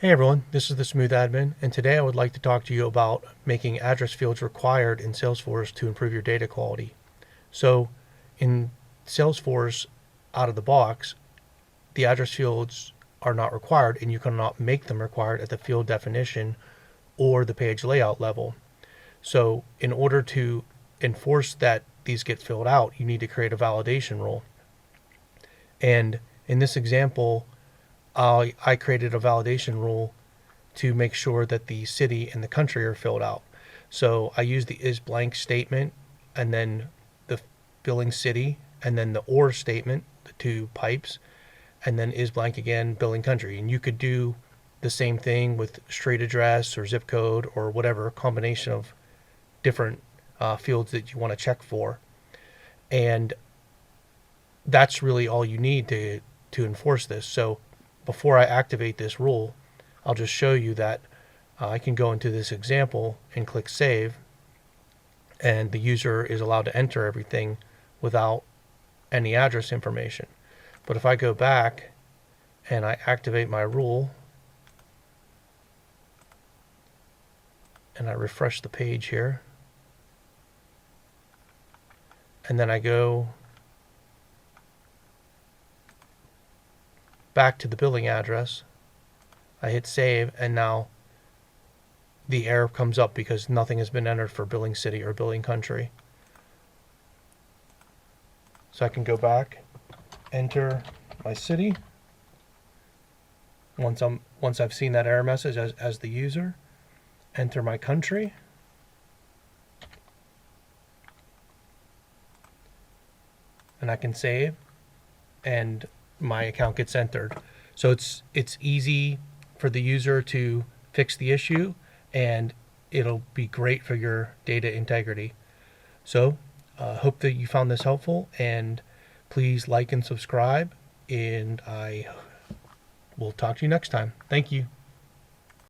Hey everyone, this is the Smooth Admin, and today I would like to talk to you about making address fields required in Salesforce to improve your data quality. So, in Salesforce, out of the box, the address fields are not required, and you cannot make them required at the field definition or the page layout level. So, in order to enforce that these get filled out, you need to create a validation rule. And in this example, I created a validation rule to make sure that the city and the country are filled out. So I use the is blank statement and then the billing city and then the or statement, the two pipes, and then is blank again, billing country. And you could do the same thing with street address or zip code or whatever combination of different fields that you want to check for. And that's really all you need to enforce this. So before I activate this rule, I'll just show you that I can go into this example and click save, and the user is allowed to enter everything without any address information. But if I go back and I activate my rule and I refresh the page here, and then I go back to the billing address, I hit save, and now the error comes up because nothing has been entered for billing city or billing country. So I can go back, enter my city once I've seen that error message as the user, enter my country, and I can save, and my account gets entered. So it's easy for the user to fix the issue, and it'll be great for your data integrity. So hope that you found this helpful, and please like and subscribe, and I will talk to you next time. Thank you.